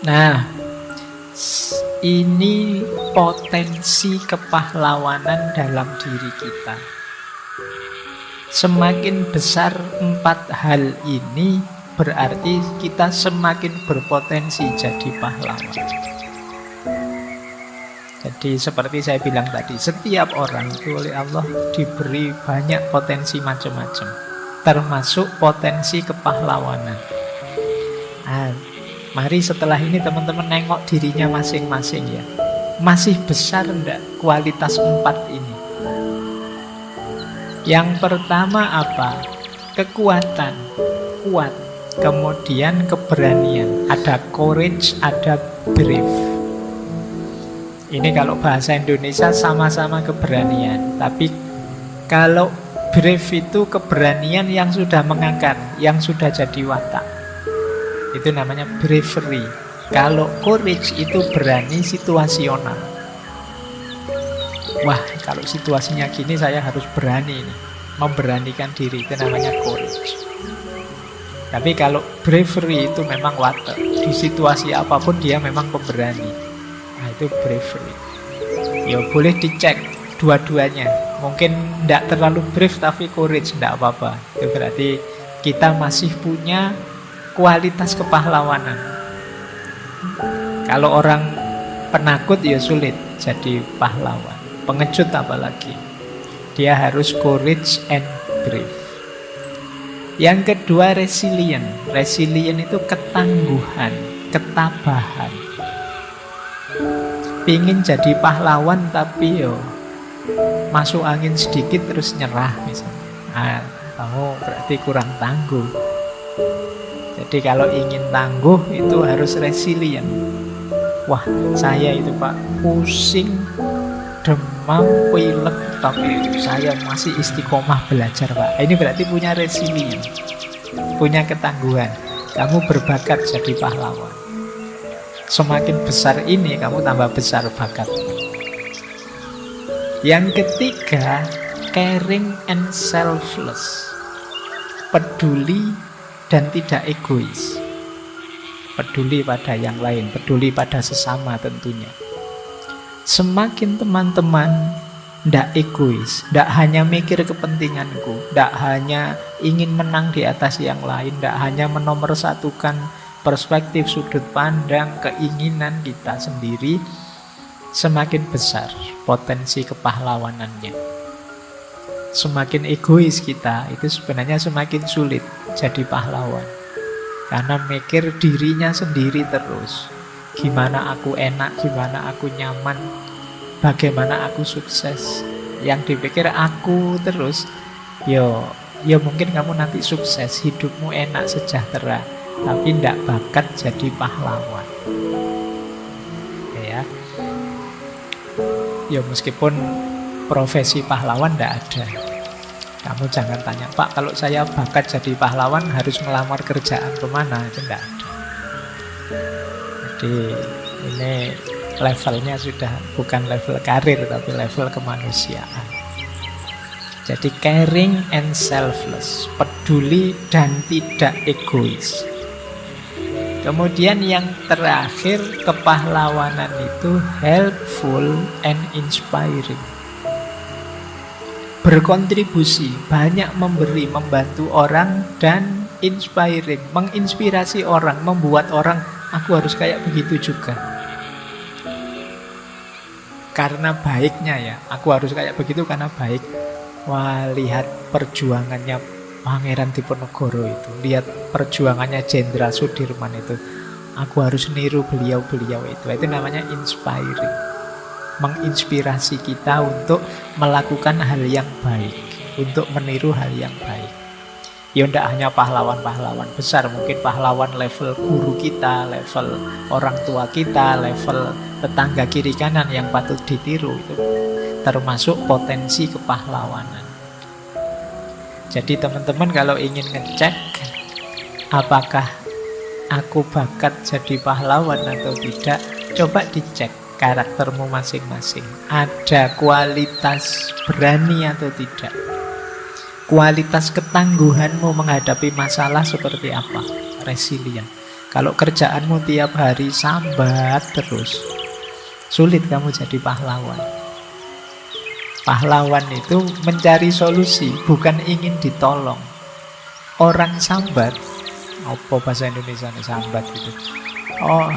Nah, ini potensi kepahlawanan dalam diri kita. Semakin besar 4 hal ini, berarti kita semakin berpotensi jadi pahlawan. Jadi seperti saya bilang tadi, setiap orang itu oleh Allah diberi banyak potensi macam-macam, termasuk potensi kepahlawanan. Mari setelah ini teman-teman nengok dirinya masing-masing ya. Masih besar enggak kualitas 4 ini? Yang pertama apa? Kekuatan, kuat. Kemudian keberanian. Ada courage, ada brave. Ini kalau bahasa Indonesia sama-sama keberanian. Tapi kalau brave itu keberanian yang sudah mengakar, yang sudah jadi watak. Itu namanya bravery. Kalau courage itu berani situasional. Wah, kalau situasinya gini saya harus berani nih, memberanikan diri, itu namanya courage. Tapi kalau bravery itu memang watak. Di situasi apapun dia memang pemberani. Nah, itu bravery. Ya boleh dicek dua-duanya. Mungkin tidak terlalu brave tapi courage tidak apa-apa. Itu berarti kita masih punya kualitas kepahlawanan. Kalau orang penakut ya sulit jadi pahlawan. Pengecut apalagi. Dia harus courage and brave. Yang kedua resilient. Resilient itu ketangguhan, ketabahan. Pingin jadi pahlawan tapi yo masuk angin sedikit terus nyerah misalnya. Kamu berarti kurang tangguh. Jadi kalau ingin tangguh itu harus resilient. Wah, saya itu Pak pusing, demam, pilek, tapi saya masih istiqomah belajar Pak. Ini berarti punya resilient, punya ketangguhan. Kamu berbakat jadi pahlawan. Semakin besar ini kamu tambah besar bakat. Yang ketiga, caring and selfless. Peduli dan tidak egois. Peduli pada yang lain, peduli pada sesama tentunya. Semakin teman-teman tidak egois, tidak hanya mikir kepentinganku, tidak hanya ingin menang di atas yang lain, tidak hanya menomorsatukan perspektif, sudut pandang, keinginan kita sendiri, semakin besar potensi kepahlawanannya. Semakin egois kita, itu sebenarnya semakin sulit jadi pahlawan. Karena mikir dirinya sendiri terus. Gimana aku enak, gimana aku nyaman, bagaimana aku sukses. Yang dipikir aku terus, yo mungkin kamu nanti sukses, hidupmu enak, sejahtera, tapi tidak bakat jadi pahlawan. Ya meskipun profesi pahlawan tidak ada. Kamu jangan tanya, Pak, kalau saya bakat jadi pahlawan harus melamar kerjaan kemana? Itu tidak ada. Jadi ini levelnya sudah bukan level karir, tapi level kemanusiaan. Jadi caring and selfless, peduli dan tidak egois. Kemudian yang terakhir, kepahlawanan itu helpful and inspiring. Berkontribusi, banyak memberi, membantu orang, dan inspiring, menginspirasi orang, membuat orang, aku harus kayak begitu juga. Karena baiknya ya, aku harus kayak begitu karena baik. Wah, lihat perjuangannya Pangeran Diponegoro itu, lihat perjuangannya Jenderal Sudirman itu, aku harus niru beliau-beliau itu. Itu namanya inspiring. Menginspirasi kita untuk melakukan hal yang baik, untuk meniru hal yang baik. Ya tidak hanya pahlawan-pahlawan besar, mungkin pahlawan level guru kita, level orang tua kita, level tetangga kiri kanan yang patut ditiru, itu termasuk potensi kepahlawanan. Jadi teman-teman kalau ingin ngecek apakah aku bakat jadi pahlawan atau tidak, coba dicek karaktermu masing-masing. Ada kualitas berani atau tidak? Kualitas ketangguhanmu menghadapi masalah seperti apa? Resilient. Kalau kerjaanmu tiap hari sambat terus, sulit kamu jadi pahlawan. Pahlawan itu mencari solusi, bukan ingin ditolong. Orang sambat, apa bahasa Indonesia nih sambat itu? Oh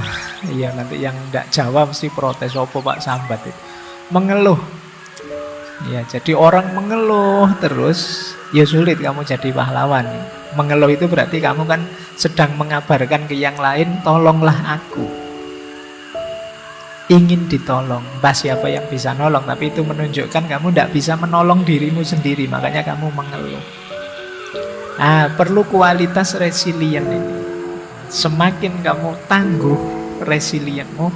iya, nanti yang tidak jawab mesti protes, apa Pak sambat itu? Mengeluh. Ya, jadi orang mengeluh terus, ya sulit kamu jadi pahlawan. Mengeluh itu berarti kamu kan sedang mengabarkan ke yang lain, tolonglah aku. Ingin ditolong, entah siapa yang bisa nolong, tapi itu menunjukkan kamu tidak bisa menolong dirimu sendiri, makanya kamu mengeluh. Perlu kualitas resilient ini. Semakin kamu tangguh resilientmu,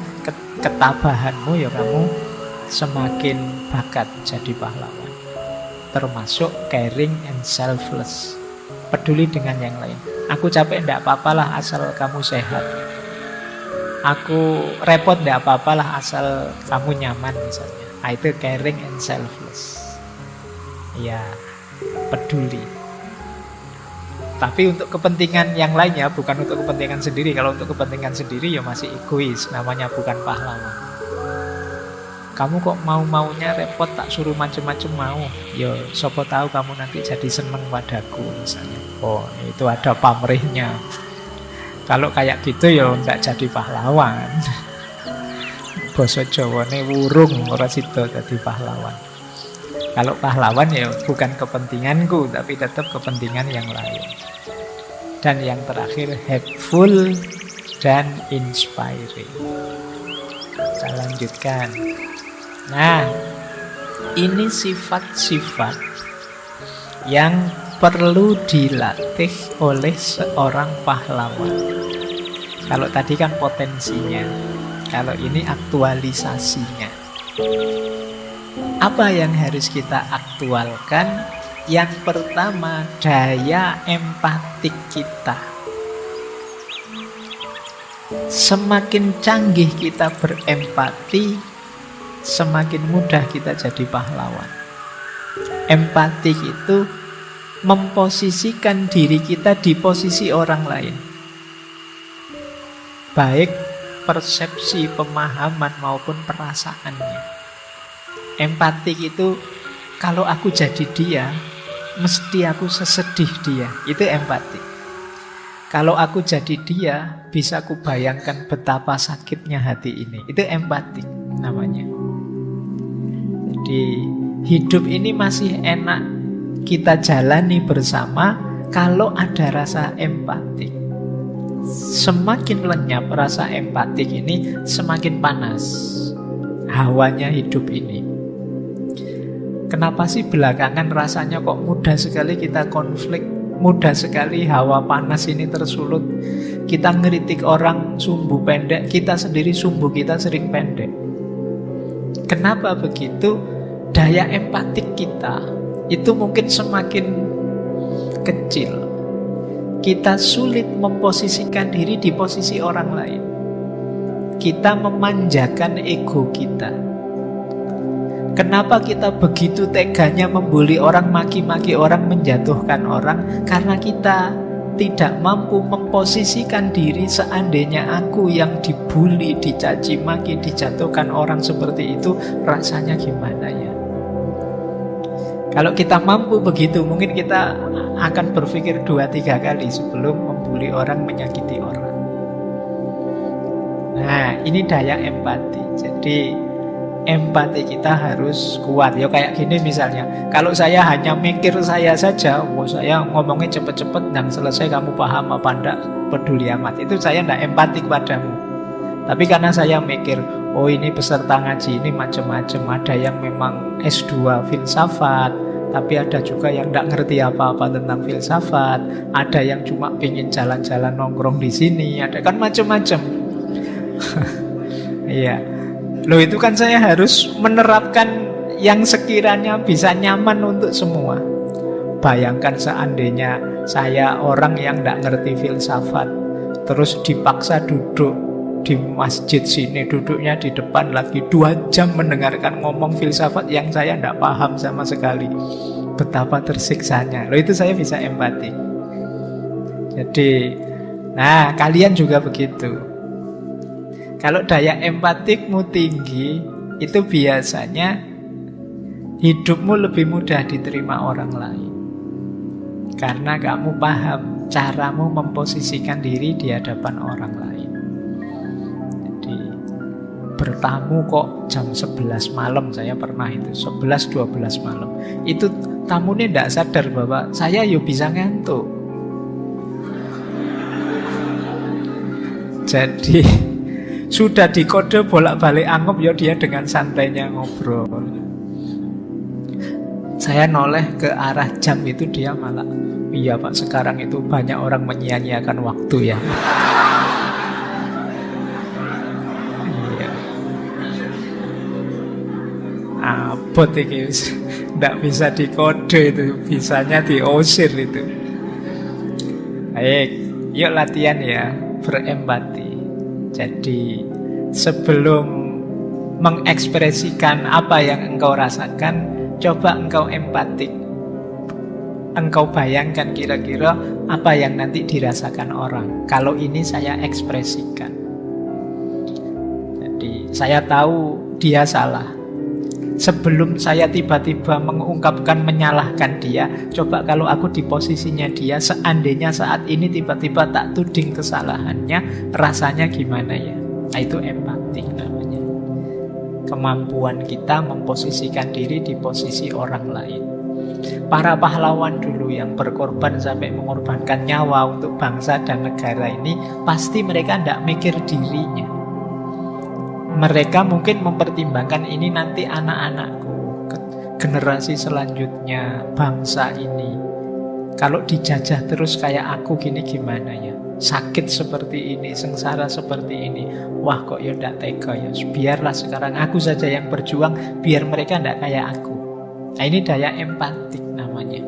ketabahanmu, ya kamu semakin bakat jadi pahlawan. Termasuk caring and selfless, peduli dengan yang lain. Aku capek, tidak apa-apalah asal kamu sehat. Aku repot, tidak apa-apalah asal kamu nyaman misalnya. Itu caring and selfless. Ya, peduli. Tapi untuk kepentingan yang lainnya, bukan untuk kepentingan sendiri. Kalau untuk kepentingan sendiri ya masih egois, namanya bukan pahlawan. Kamu kok mau-maunya repot, tak suruh macem-macem mau. Ya siapa tahu kamu nanti jadi seneng padaku misalnya. Oh, itu ada pamrihnya. Kalau kayak gitu ya enggak jadi pahlawan. Basa Jawane wurung ora sida dadi pahlawan. Kalau pahlawan ya bukan kepentinganku, tapi tetap kepentingan yang lain. Dan yang terakhir, helpful dan inspiring. Kita lanjutkan. Nah, ini sifat-sifat yang perlu dilatih oleh seorang pahlawan. Kalau tadi kan potensinya, kalau ini aktualisasinya. Apa yang harus kita aktualkan? Yang pertama, daya empatik kita. Semakin canggih kita berempati, semakin mudah kita jadi pahlawan. Empati itu memposisikan diri kita di posisi orang lain. Baik persepsi, pemahaman maupun perasaannya. Empati itu, kalau aku jadi dia, mesti aku sesedih dia. Itu empati. Kalau aku jadi dia, bisa aku bayangkan betapa sakitnya hati ini. Itu empati namanya. Jadi hidup ini masih enak kita jalani bersama kalau ada rasa empati. Semakin lenyap rasa empatik ini, semakin panas hawanya hidup ini. Kenapa sih belakangan rasanya kok mudah sekali kita konflik, mudah sekali hawa panas ini tersulut. Kita ngeritik orang sumbu pendek, kita sendiri sumbu kita sering pendek. Kenapa begitu? Daya empatik kita itu mungkin semakin kecil. Kita sulit memposisikan diri di posisi orang lain. Kita memanjakan ego kita. Kenapa kita begitu teganya membuli orang, maki-maki orang, menjatuhkan orang? Karena kita tidak mampu memposisikan diri seandainya aku yang dibuli, dicaci maki, dijatuhkan orang seperti itu, rasanya gimana ya? Kalau kita mampu begitu, mungkin kita akan berpikir 2-3 kali sebelum membuli orang, menyakiti orang. Nah, ini daya empati. Jadi empati kita harus kuat. Ya kayak gini misalnya, kalau saya hanya mikir saya saja, saya ngomongnya cepet-cepet dan selesai, kamu paham apa enggak, peduli amat, itu saya enggak empatik padamu. Tapi karena saya mikir, oh ini peserta ngaji ini macam-macam, ada yang memang S2 filsafat, tapi ada juga yang enggak ngerti apa-apa tentang filsafat, ada yang cuma pengen jalan-jalan nongkrong di sini, ada kan macam-macam. Iya. Loh, itu kan saya harus menerapkan yang sekiranya bisa nyaman untuk semua. Bayangkan seandainya saya orang yang tidak ngerti filsafat, terus dipaksa duduk di masjid sini, duduknya di depan lagi 2 jam mendengarkan ngomong filsafat yang saya tidak paham sama sekali. betapa tersiksanya. Loh, itu saya bisa empati. Jadi, nah kalian juga begitu. Kalau daya empatikmu tinggi, itu biasanya hidupmu lebih mudah diterima orang lain. Karena kamu paham caramu memposisikan diri di hadapan orang lain. Jadi bertamu kok jam 11 malam, saya pernah itu 11-12 malam. Itu tamunya tidak sadar bahwa saya yo bisa ngantuk. Jadi sudah dikode bolak-balik anggap ya dia dengan santainya ngobrol. Saya noleh ke arah jam itu, dia malah, iya Pak, sekarang itu banyak orang menyia-nyiakan waktu ya. Iya. Abot ini tidak bisa dikode itu, bisanya diusir itu. Baik, yuk latihan ya, berempati. Jadi sebelum mengekspresikan apa yang engkau rasakan, coba engkau empatik. Engkau bayangkan kira-kira apa yang nanti dirasakan orang kalau ini saya ekspresikan. Jadi saya tahu dia salah. Sebelum saya tiba-tiba mengungkapkan menyalahkan dia, coba kalau aku di posisinya dia, seandainya saat ini tiba-tiba tak tuding kesalahannya, rasanya gimana ya? Nah, itu empati namanya. Kemampuan kita memposisikan diri di posisi orang lain. Para pahlawan dulu yang berkorban sampai mengorbankan nyawa untuk bangsa dan negara ini, pasti mereka tidak mikir dirinya. Mereka mungkin mempertimbangkan ini nanti anak-anakku, generasi selanjutnya, bangsa ini. Kalau dijajah terus kayak aku gini gimana ya? Sakit seperti ini, sengsara seperti ini. Wah kok ya tidak tega ya. Biarlah sekarang aku saja yang berjuang, biar mereka tidak kayak aku. Nah ini daya empatik namanya.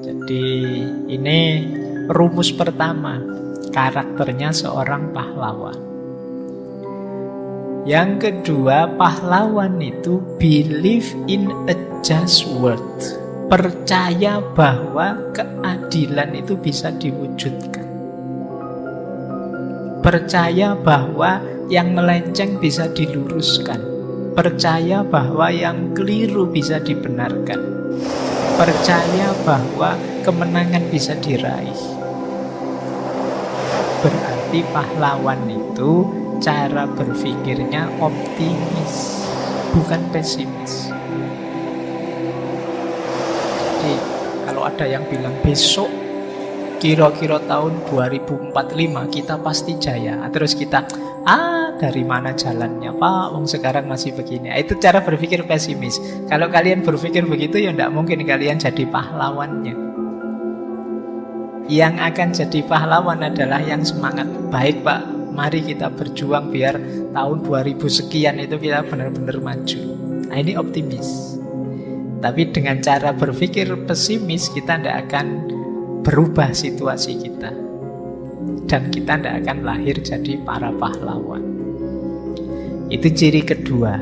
Jadi ini rumus pertama, karakternya seorang pahlawan. Yang kedua, pahlawan itu believe in a just world. Percaya bahwa keadilan itu bisa diwujudkan. Percaya bahwa yang melenceng bisa diluruskan. Percaya bahwa yang keliru bisa dibenarkan. Percaya bahwa kemenangan bisa diraih. Berarti pahlawan itu cara berpikirnya optimis, bukan pesimis. Jadi kalau ada yang bilang besok kira-kira tahun 2045 kita pasti jaya, terus kita dari mana jalannya Pak, wong sekarang masih begini. Itu cara berpikir pesimis. Kalau kalian berpikir begitu ya tidak mungkin kalian jadi pahlawannya. Yang akan jadi pahlawan adalah yang semangat. Baik Pak, mari kita berjuang biar tahun 2000 sekian itu kita benar-benar maju. Nah ini optimis. Tapi dengan cara berpikir pesimis, kita tidak akan berubah situasi kita. Dan kita tidak akan lahir jadi para pahlawan. Itu ciri kedua.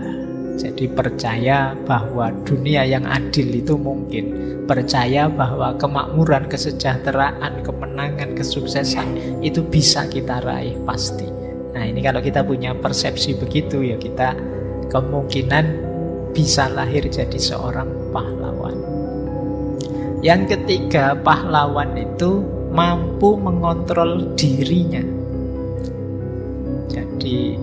Jadi percaya bahwa dunia yang adil itu mungkin. Percaya bahwa kemakmuran, kesejahteraan, kemenangan, kesuksesan itu bisa kita raih pasti. Nah ini kalau kita punya persepsi begitu ya, kita kemungkinan bisa lahir jadi seorang pahlawan. Yang ketiga, pahlawan itu mampu mengontrol dirinya. Jadi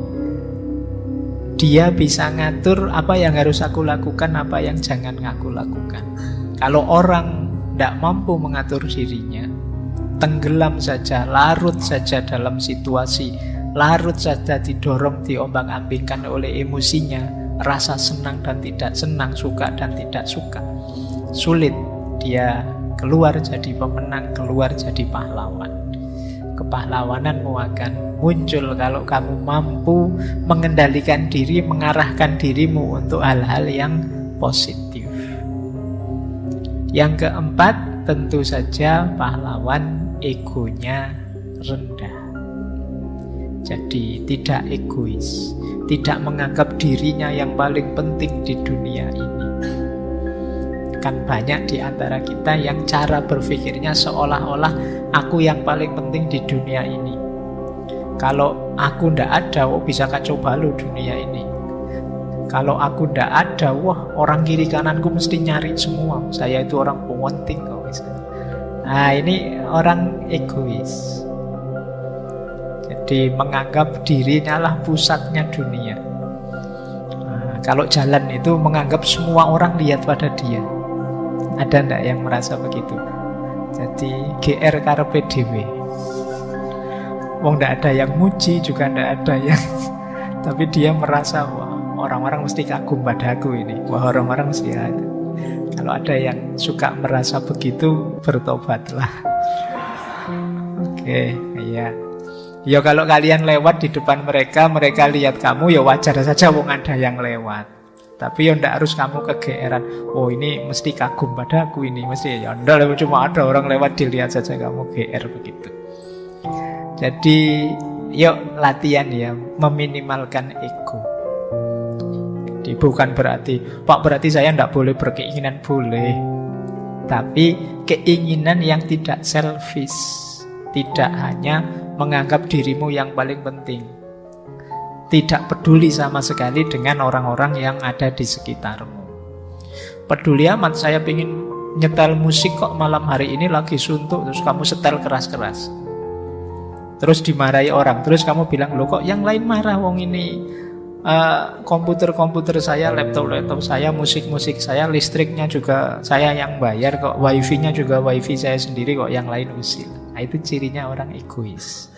dia bisa ngatur apa yang harus aku lakukan, apa yang jangan aku lakukan. Kalau orang tidak mampu mengatur dirinya, tenggelam saja, larut saja dalam situasi, larut saja didorong, diombang-ambingkan oleh emosinya, rasa senang dan tidak senang, suka dan tidak suka, sulit dia keluar jadi pemenang, keluar jadi pahlawan. Kepahlawananmu akan muncul kalau kamu mampu mengendalikan diri, mengarahkan dirimu untuk hal-hal yang positif. Yang keempat, tentu saja pahlawan egonya rendah. Jadi tidak egois, tidak menganggap dirinya yang paling penting di dunia ini. akan banyak di antara kita yang cara berpikirnya seolah-olah aku yang paling penting di dunia ini. Kalau aku ndak ada, bisa kacau balau dunia ini. Kalau aku ndak ada, orang kiri kananku mesti nyari semua. Saya itu orang penting kok misalnya. Nah, ini orang egois. Jadi menganggap dirinya lah pusatnya dunia. Kalau jalan itu menganggap semua orang lihat pada dia. Ada ndak yang merasa begitu? Jadi GR karepe dhewe. Wong ndak ada yang muji, juga ndak ada yang tapi dia merasa orang-orang mesti kagum padaku ini. Orang-orang mesti ada. Kalau ada yang suka merasa begitu, bertobatlah. Oke, iya. Ya kalau kalian lewat di depan mereka, mereka lihat kamu, ya wajar saja wong ada yang lewat. Tapi ya ndak harus kamu kegeeran. Ini mesti kagum padaku ini, mesti ya ndak, cuma ada orang lewat dilihat saja kamu GR begitu. Jadi yuk latihan ya, meminimalkan ego. Jadi bukan berarti, Pak berarti saya ndak boleh berkeinginan, boleh. Tapi keinginan yang tidak selfish, tidak hanya menganggap dirimu yang paling penting, tidak peduli sama sekali dengan orang-orang yang ada di sekitarmu. Peduli amat, saya pengen nyetel musik kok malam hari ini lagi suntuk, terus kamu setel keras-keras, terus dimarahi orang, terus kamu bilang, loh kok yang lain marah, wong ini komputer saya, laptop saya, musik saya, listriknya juga saya yang bayar kok, wifi-nya juga wifi saya sendiri kok, yang lain usil. Nah, itu cirinya orang egois.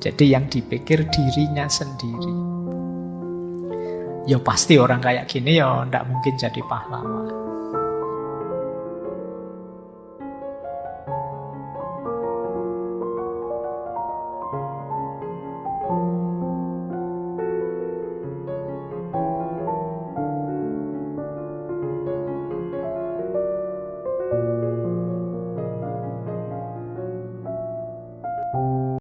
Jadi yang dipikir dirinya sendiri. Ya pasti orang kayak gini ya ndak mungkin jadi pahlawan.